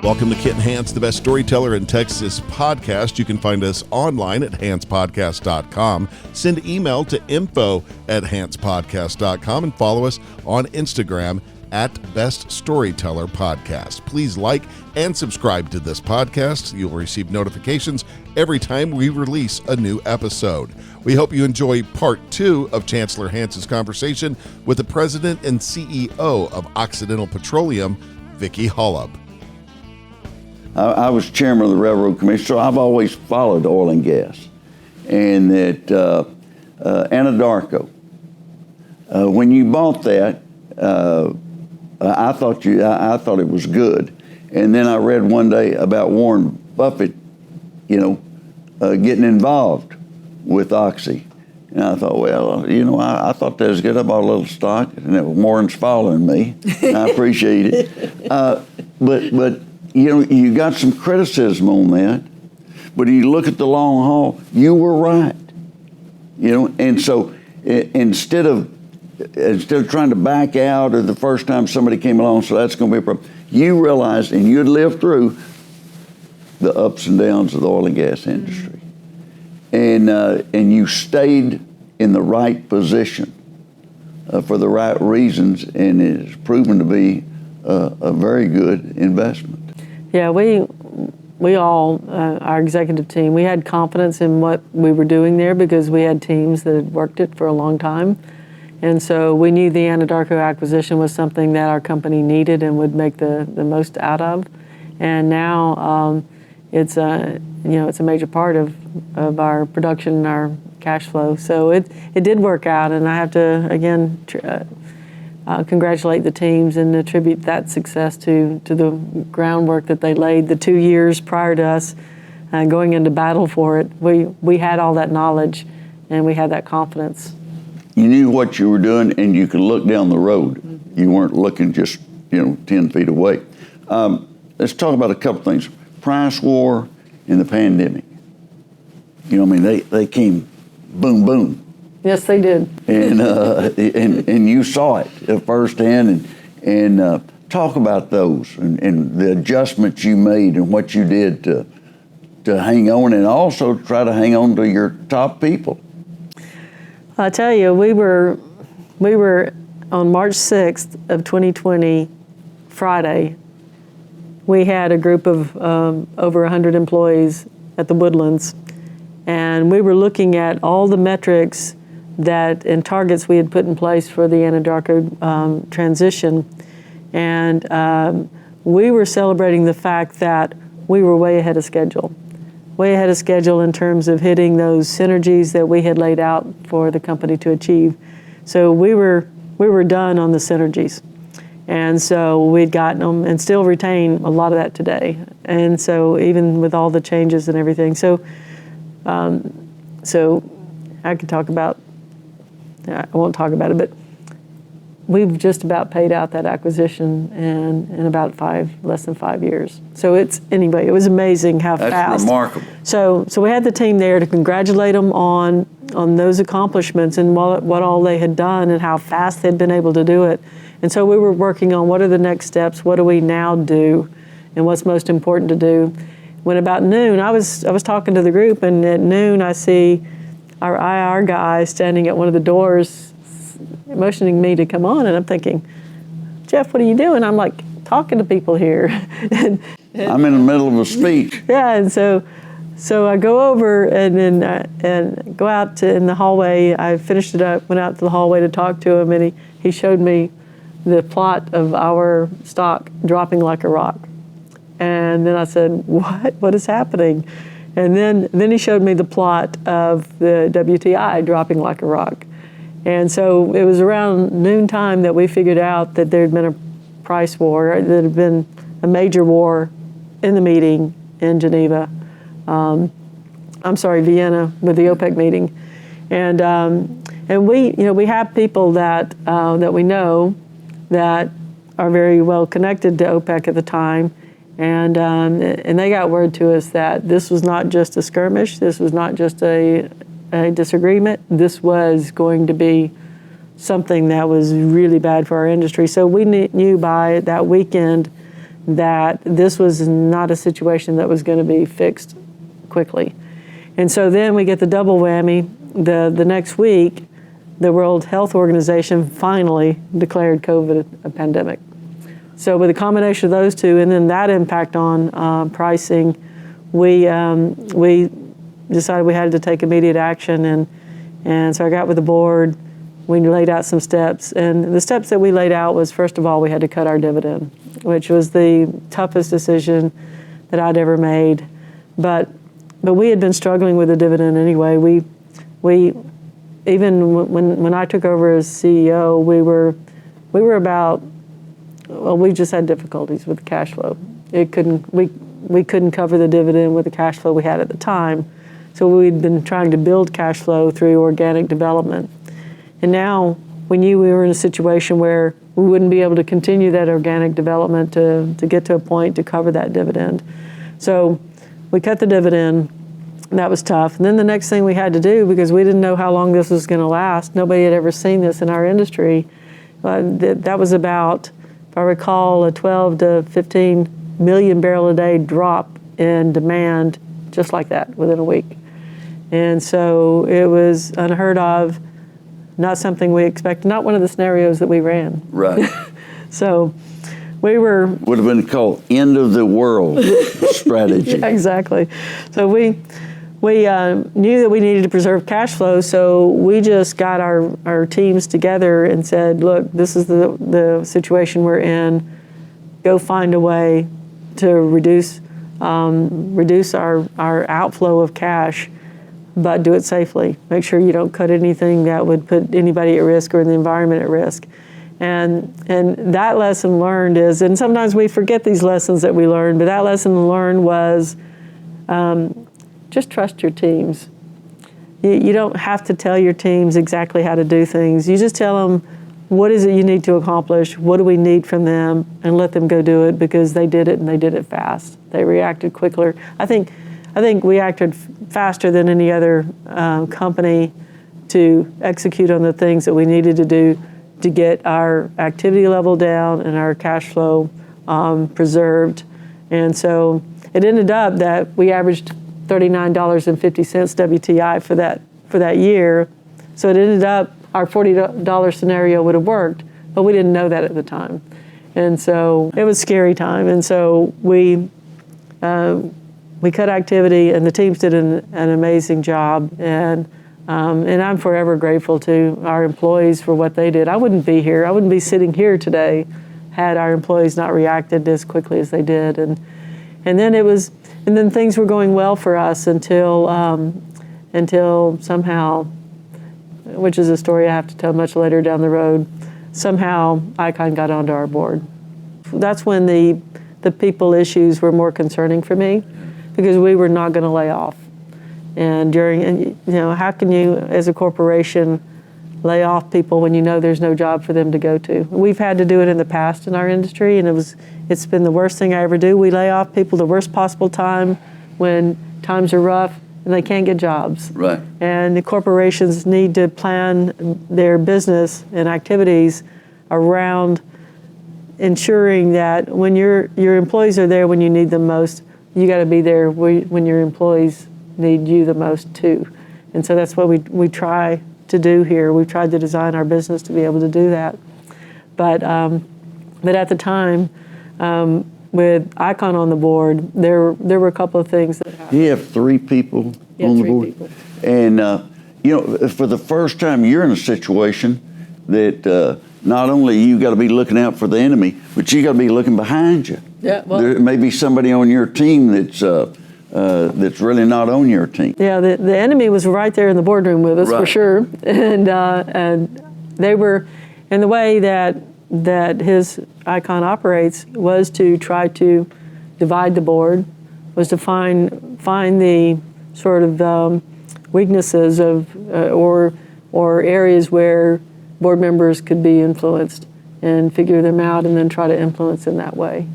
Welcome to Kent Hance, the best storyteller in Texas podcast. You can find us online at hancepodcast.com. Send email to info@hancepodcast.com and follow us on Instagram at Best Storyteller Podcast. Please like and subscribe to this podcast. You'll receive notifications every time we release a new episode. We hope you enjoy part 2 of Chancellor Kance's conversation with the president and CEO of Occidental Petroleum, Vicki Hollub. I was chairman of the Railroad Commission, so I've always followed oil and gas. And that Anadarko, when you bought that, I thought it was good. And then I read one day about Warren Buffett, getting involved with Oxy. And I thought, well, I thought that was good. I bought a little stock, and Warren's following me. And I appreciate it. But you got some criticism on that. But you look at the long haul, you were right. And so instead of trying to back out or the first time somebody came along, so that's going to be a problem, you realized, and you'd lived through the ups and downs of the oil and gas industry. And you stayed in the right position for the right reasons, and it's proven to be a very good investment. Yeah, we all, our executive team, we had confidence in what we were doing there because we had teams that had worked it for a long time. And so we knew the Anadarko acquisition was something that our company needed and would make the most out of. And now it's a major part of our production and our cash flow. So it did work out, and I have to again congratulate the teams and attribute that success to the groundwork that they laid the 2 years prior to us going into battle for it. We had all that knowledge, and we had that confidence. You knew what you were doing, and you could look down the road. Mm-hmm. You weren't looking just 10 feet away. Let's talk about a couple things. Price war and the pandemic. They came boom, boom. Yes, they did. And you saw it firsthand, and talk about those and the adjustments you made and what you did to hang on, and also try to hang on to your top people. I tell you, we were on March 6th of 2020, Friday. We had a group of over 100 employees at the Woodlands, and we were looking at all the metrics and targets we had put in place for the Anadarko transition, and we were celebrating the fact that we were way ahead of schedule in terms of hitting those synergies that we had laid out for the company to achieve. So we were done on the synergies, and so we'd gotten them and still retain a lot of that today. And so even with all the changes and everything, so I could talk about. I won't talk about it, but we've just about paid out that acquisition in about less than 5 years. So it was amazing how fast. That's remarkable. So we had the team there to congratulate them on those accomplishments and what all they had done and how fast they'd been able to do it. And so we were working on what are the next steps, what do we now do, and what's most important to do. When about noon, I was talking to the group, and at noon I see our IR guy standing at one of the doors motioning me to come on, and I'm thinking, Jeff, what are you doing? I'm like talking to people here. I'm in the middle of a speech. Yeah, and so I go over and go out in the hallway. I finished it up, went out to the hallway to talk to him, and he showed me the plot of our stock dropping like a rock. And then I said, what is happening? And then he showed me the plot of the WTI dropping like a rock. And so it was around noontime that we figured out that there had been a price war, there had been a major war in the meeting in Vienna, with the OPEC meeting. And we have people that we know that are very well connected to OPEC at the time. And they got word to us that this was not just a skirmish, this was not just a disagreement, this was going to be something that was really bad for our industry. So we knew by that weekend that this was not a situation that was going to be fixed quickly. And so then we get the double whammy. The next week, the World Health Organization finally declared COVID a pandemic. So with a combination of those two, and then that impact on pricing, we decided we had to take immediate action, and so I got with the board. We laid out some steps, and the steps that we laid out was, first of all, we had to cut our dividend, which was the toughest decision that I'd ever made. But we had been struggling with the dividend anyway. We even when I took over as CEO, we were about, well, we just had difficulties with the cash flow. We couldn't cover the dividend with the cash flow we had at the time. So we'd been trying to build cash flow through organic development. And now we knew we were in a situation where we wouldn't be able to continue that organic development to get to a point to cover that dividend. So we cut the dividend, and that was tough. And then the next thing we had to do, because we didn't know how long this was going to last, nobody had ever seen this in our industry, that was about, if I recall, a 12 to 15 million barrel a day drop in demand just like that within a week. And so it was unheard of, not something we expected, not one of the scenarios that we ran. Right. So we would have been called end of the world strategy. Yeah, exactly. So we knew that we needed to preserve cash flow, so we just got our teams together and said, look, this is the situation we're in. Go find a way to reduce our outflow of cash, but do it safely. Make sure you don't cut anything that would put anybody at risk or the environment at risk. And that lesson learned is, and sometimes we forget these lessons that we learned, but that lesson learned was just trust your teams. You don't have to tell your teams exactly how to do things. You just tell them, what is it you need to accomplish? What do we need from them? And let them go do it, because they did it and they did it fast. They reacted quicker. I think we acted faster than any other company to execute on the things that we needed to do to get our activity level down and our cash flow preserved. And so it ended up that we averaged $39.50 WTI for that year. So it ended up our $40 scenario would have worked, but we didn't know that at the time. And so it was a scary time. And so we cut activity, and the teams did an amazing job. And I'm forever grateful to our employees for what they did. I wouldn't be here. I wouldn't be sitting here today had our employees not reacted as quickly as they did. And then things were going well for us until somehow, which is a story I have to tell much later down the road, somehow Icahn got onto our board. That's when the people issues were more concerning for me, because we were not going to lay off. And how can you, as a corporation, lay off people when you know there's no job for them to go to? We've had to do it in the past in our industry, and it's been the worst thing I ever do. We lay off people the worst possible time, when times are rough and they can't get jobs. Right. And the corporations need to plan their business and activities around ensuring that when your employees are there when you need them most, you got to be there when your employees need you the most too. And so that's what we try to do here. We've tried to design our business to be able to do that. But at the time, with Icahn on the board, there were a couple of things that happened. You have three people on the board? People. And, for the first time, you're in a situation that not only you got to be looking out for the enemy, but you got to be looking behind you. Yeah, well, there may be somebody on your team that's really not on your team. Yeah, the enemy was right there in the boardroom with us, right, for sure. And they were, in the way that his Icahn operates, was to try to divide the board, was to find the sort of weaknesses of or areas where board members could be influenced, and figure them out and then try to influence in that way.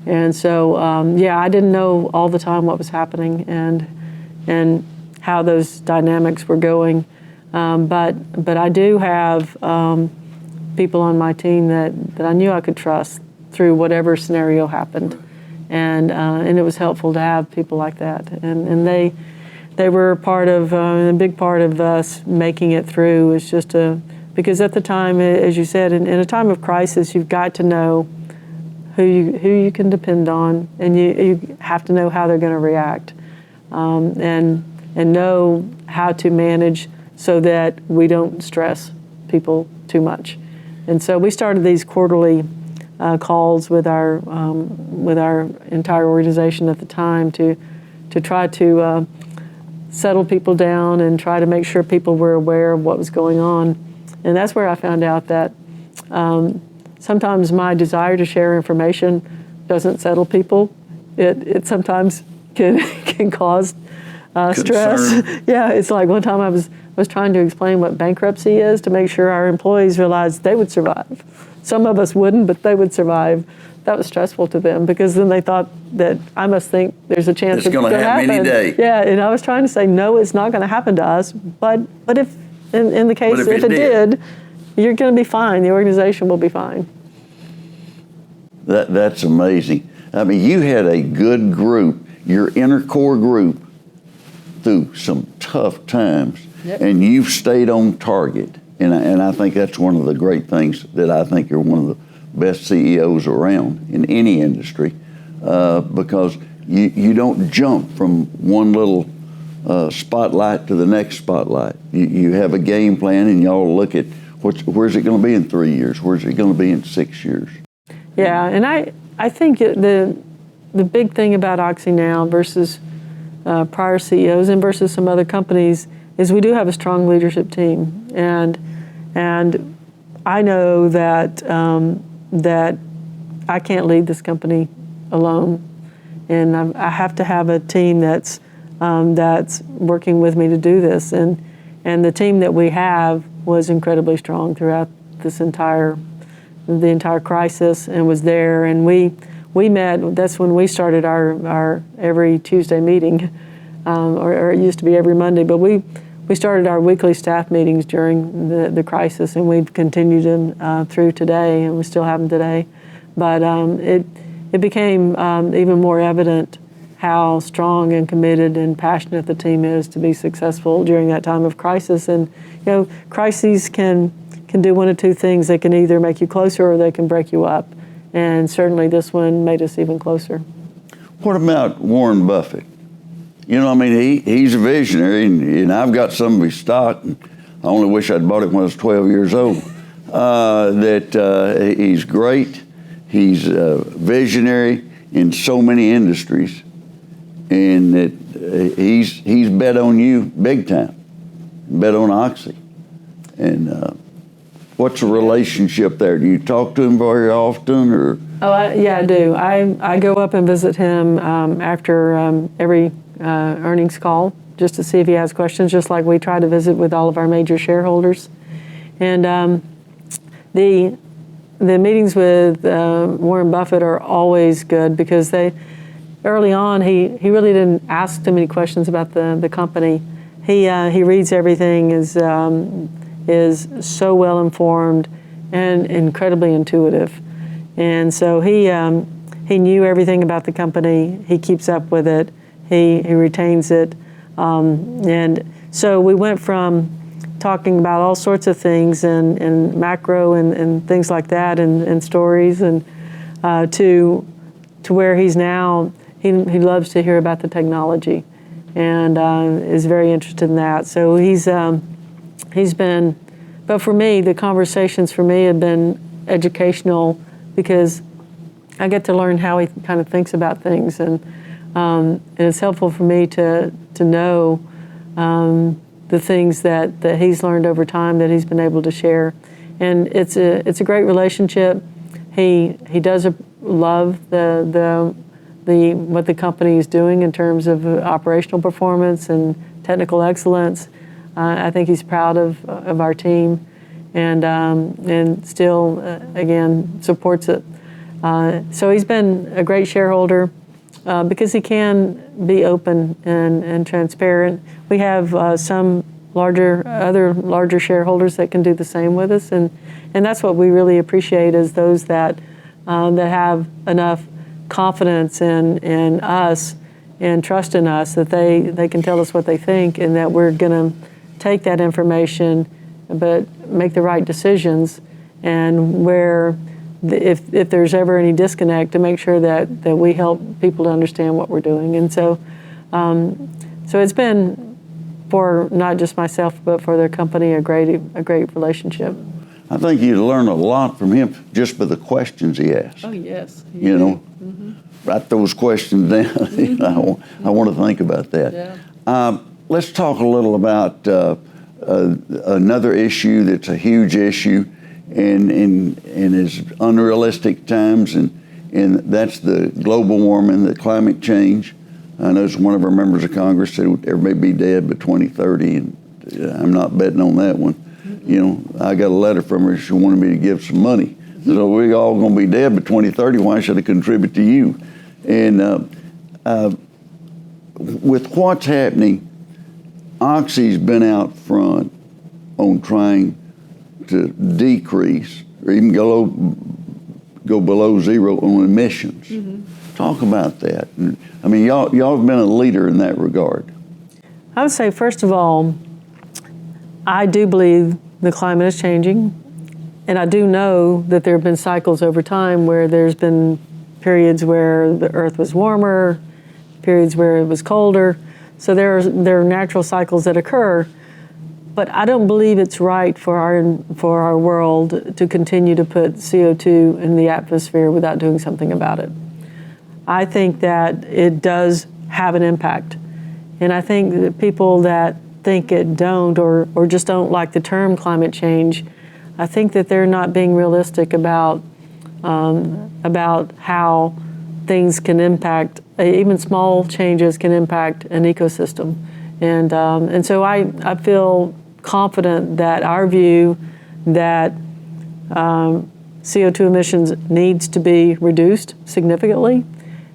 And so, I didn't know all the time what was happening and how those dynamics were going. But I do have people on my team that I knew I could trust through whatever scenario happened. and it was helpful to have people like that, and they were a big part of us making it through. Is just because at the time, as you said, in a time of crisis, you've got to know who you can depend on, and you have to know how they're going to react, and know how to manage so that we don't stress people too much. And so we started these quarterly calls with our entire organization at the time to try to settle people down and try to make sure people were aware of what was going on. And that's where I found out that sometimes my desire to share information doesn't settle people. It sometimes can cause stress. Yeah, it's like one time I was trying to explain what bankruptcy is to make sure our employees realized they would survive. Some of us wouldn't, but they would survive. That was stressful to them because then they thought that I must think there's a chance it's going to happen any day. Yeah, and I was trying to say, no, it's not going to happen to us. But if in the case if it did, you're going to be fine. The organization will be fine. That's amazing. I mean, you had a good group, your inner core group, through some tough times, yep. And you've stayed on target. And I think that's one of the great things that I think you're one of the best CEOs around in any industry, because you don't jump from one little spotlight to the next spotlight. You have a game plan, and y'all look at where's it going to be in 3 years, where's it going to be in 6 years. Yeah, and I think the big thing about Oxy now versus prior CEOs and versus some other companies is we do have a strong leadership team, and I know that that I can't lead this company alone, and I have to have a team that's working with me to do this, and the team that we have was incredibly strong throughout the entire crisis, and was there, and we met. That's when we started our every Tuesday meeting, or it used to be every Monday, but we started our weekly staff meetings during the crisis, and we've continued them through today, and we still have them today. But it became even more evident how strong and committed and passionate the team is to be successful during that time of crisis. And crises can do one of two things. They can either make you closer or they can break you up. And certainly this one made us even closer. What about Warren Buffett? He's a visionary, and I've got some of his stock. And I only wish I'd bought it when I was 12 years old. He's great. He's a visionary in so many industries, and that he's bet on you big time, bet on Oxy. And what's the relationship there? Do you talk to him very often, or? Yeah, I do. I go up and visit him after every earnings call just to see if he has questions, just like we try to visit with all of our major shareholders. And the meetings with Warren Buffett are always good because early on he really didn't ask too many questions about the company. He reads everything, is so well informed and incredibly intuitive. And so he knew everything about the company. He keeps up with it. He retains it. And so we went from talking about all sorts of things and macro and things like that and stories and to where he's now. He loves to hear about the technology and is very interested in that. So he's been, but for me, the conversations for me have been educational because I get to learn how he kind of thinks about things, and it's helpful for me to know the things that he's learned over time that he's been able to share, and it's a great relationship. He does love the what the company is doing in terms of operational performance and technical excellence. I think he's proud of our team, and still again supports it. So he's been a great shareholder because he can be open and transparent. We have some other larger shareholders that can do the same with us, and that's what we really appreciate is those that have enough confidence in us and trust in us that they can tell us what they think and that we're going to take that information but make the right decisions, and where if there's ever any disconnect, to make sure that we help people to understand what we're doing. And so it's been, for not just myself but for their company, a great relationship. I think you learn a lot from him just by the questions he asks. Oh yes, you know, write those questions down. I want to think about that. Yeah. Let's talk a little about another issue that's a huge issue and is unrealistic times, and that's the global warming, the climate change. I know one of our members of Congress said everybody be dead by 2030, and I'm not betting on that one. You know, I got a letter from her. She wanted me to give some money. So we're all going to be dead by 2030. Why should I contribute to you? And with what's happening, Oxy's been out front on trying to decrease or even go below zero on emissions. Talk about that. I mean, y'all have been a leader in that regard. I would say, first of all, I do believe the climate is changing, and I do know that there have been cycles over time where there's been periods where the earth was warmer, periods where it was colder. So there are natural cycles that occur, but I don't believe it's right for our world to continue to put CO2 in the atmosphere without doing something about it. I think that it does have an impact, and I think that people that think it don't or just don't like the term climate change, I think that they're not being realistic about how things can impact, even small changes can impact an ecosystem. And so I feel confident that our view that CO2 emissions needs to be reduced significantly,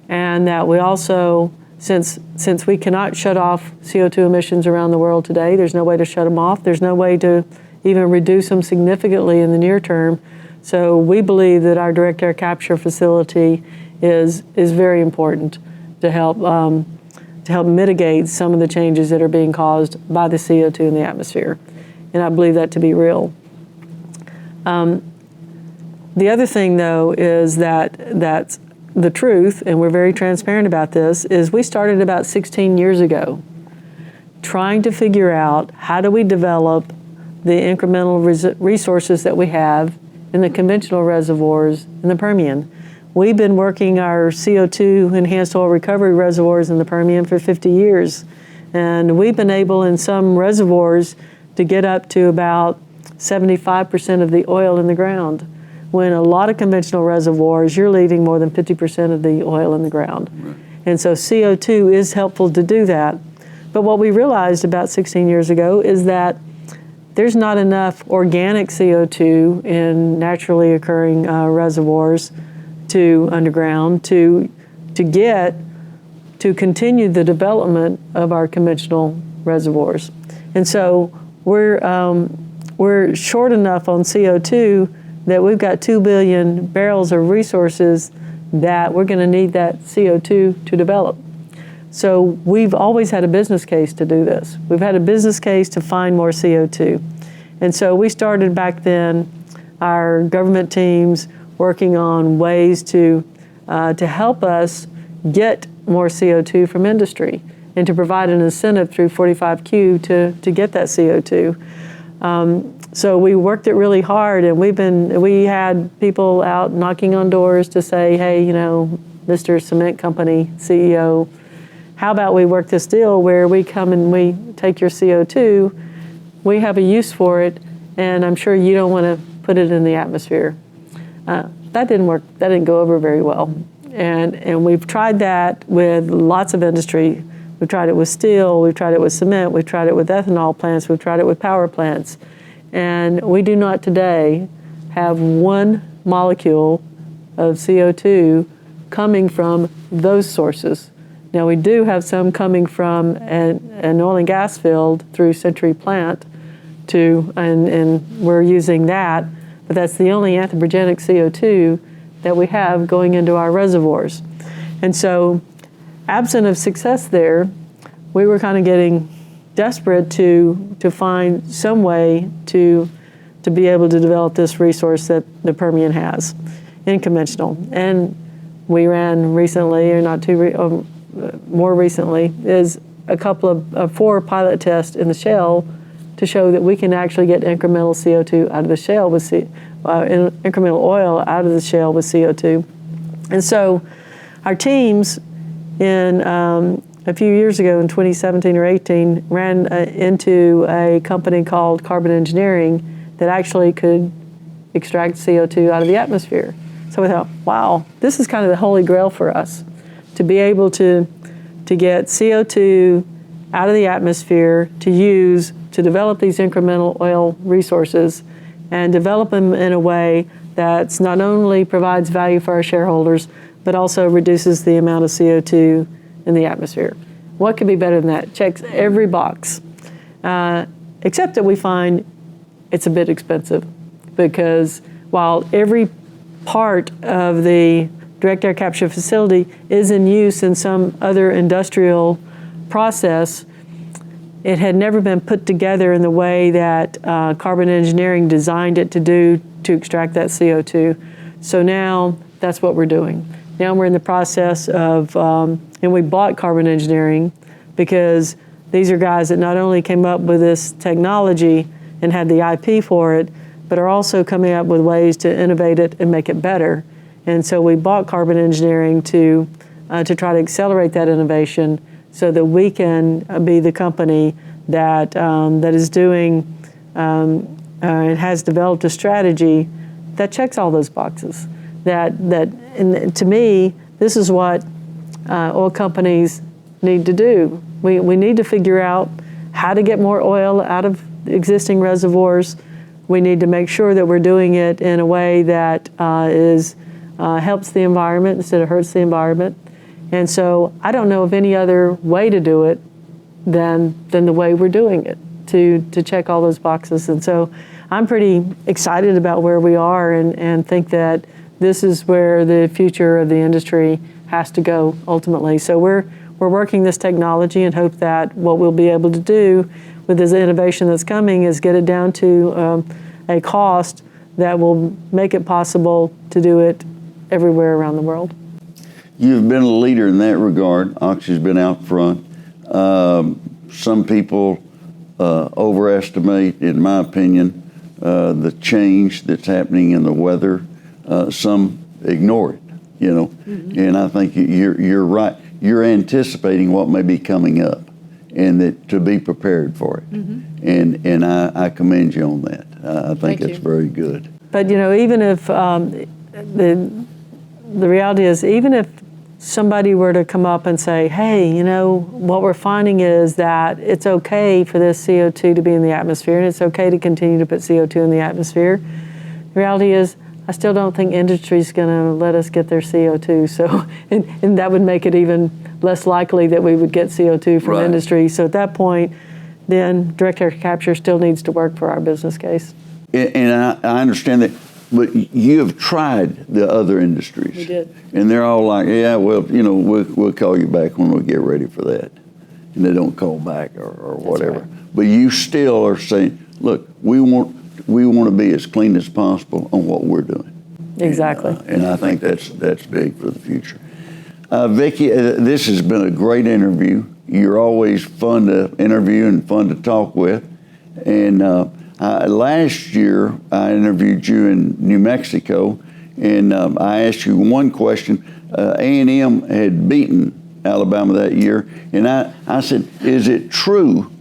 and that we also, since we cannot shut off CO2 emissions around the world today, there's no way to shut them off, there's no way to even reduce them significantly in the near term. So we believe that our direct air capture facility is very important to help mitigate some of the changes that are being caused by the CO2 in the atmosphere. And I believe that to be real. The other thing, though, is that's the truth, and we're very transparent about this, is we started about 16 years ago trying to figure out how do we develop the incremental resources that we have in the conventional reservoirs in the Permian. We've been working our CO2 enhanced oil recovery reservoirs in the Permian for 50 years. And we've been able in some reservoirs to get up to about 75% of the oil in the ground. When a lot of conventional reservoirs, you're leaving more than 50% of the oil in the ground. Right. And so CO2 is helpful to do that. But what we realized about 16 years ago is that there's not enough organic CO2 in naturally occurring reservoirs underground to continue the development of our conventional reservoirs. And so we're short enough on CO2 that we've got 2 billion barrels of resources that we're going to need that CO2 to develop. So we've always had a business case to do this. We've had a business case to find more CO2. And so we started back then, our government teams working on ways to help us get more CO2 from industry and to provide an incentive through 45Q to get that CO2. So we worked it really hard, and we had people out knocking on doors to say, hey, Mr. Cement Company CEO, how about we work this deal where we come and we take your CO2, we have a use for it, and I'm sure you don't want to put it in the atmosphere. That didn't work. That didn't go over very well. And we've tried that with lots of industry. We've tried it with steel, we've tried it with cement, we've tried it with ethanol plants, we've tried it with power plants. And we do not today have one molecule of CO2 coming from those sources. Now we do have some coming from an oil and gas field through Century Plant and we're using that, but that's the only anthropogenic CO2 that we have going into our reservoirs. And so, absent of success there, we were kind of getting desperate to find some way to be able to develop this resource that the Permian has in conventional. And we ran recently, or not too more recently, is a couple of 4 pilot tests in the shale to show that we can actually get incremental CO2 out of the shale with incremental oil out of the shale with CO2. And so our teams in a few years ago in 2017 or 18 ran into a company called Carbon Engineering that actually could extract CO2 out of the atmosphere. So we thought, wow, this is kind of the holy grail for us, to be able to get CO2 out of the atmosphere to use to develop these incremental oil resources and develop them in a way that not only provides value for our shareholders, but also reduces the amount of CO2 in the atmosphere. What could be better than that? Checks every box, except that we find it's a bit expensive, because while every part of the direct air capture facility is in use in some other industrial process, it had never been put together in the way that Carbon Engineering designed it to extract that CO2. So now that's what we're doing. Now we're in the process of, and we bought Carbon Engineering because these are guys that not only came up with this technology and had the IP for it, but are also coming up with ways to innovate it and make it better. And so we bought Carbon Engineering to try to accelerate that innovation so that we can be the company that is doing and has developed a strategy that checks all those boxes. And to me, this is what oil companies need to do. We need to figure out how to get more oil out of existing reservoirs. We need to make sure that we're doing it in a way that helps the environment instead of hurts the environment. And so I don't know of any other way to do it than the way we're doing it, to check all those boxes. And so I'm pretty excited about where we are and think that this is where the future of the industry has to go ultimately. So we're working this technology and hope that what we'll be able to do with this innovation that's coming is get it down to a cost that will make it possible to do it everywhere around the world. You've been a leader in that regard. Oxy's been out front. Some people overestimate, in my opinion, the change that's happening in the weather. Some ignore it, And I think you're right. You're anticipating what may be coming up, and that to be prepared for it. And I commend you on that. I think it's very good. But even if the reality is, even if somebody were to come up and say, hey, what we're finding is that it's okay for this CO2 to be in the atmosphere, and it's okay to continue to put CO2 in the atmosphere. The reality is, I still don't think industry's going to let us get their CO2. So, and that would make it even less likely that we would get CO2 from industry. So at that point, then direct air capture still needs to work for our business case. And I understand that. But you have tried the other industries. We did. And they're all like, yeah, well, we'll call you back when we get ready for that. And they don't call back or whatever. Right. But you still are saying, look, we want to be as clean as possible on what we're doing. Exactly. And I think that's big for the future. Vicki, this has been a great interview. You're always fun to interview and fun to talk with. And last year, I interviewed you in New Mexico, and I asked you one question. A&M had beaten Alabama that year, and I said, is it true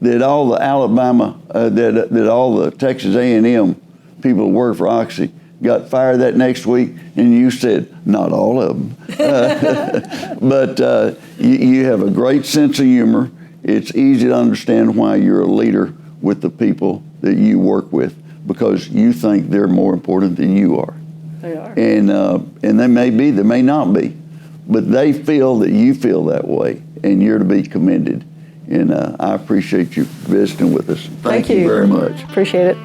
that all the Alabama, that all the Texas A&M people who work for Oxy got fired that next week? And you said, not all of them. But you have a great sense of humor. It's easy to understand why you're a leader with the people that you work with, because you think they're more important than you are. They are. And they may be, they may not be, but they feel that you feel that way, and you're to be commended. And I appreciate you visiting with us. Thank you very much. Appreciate it.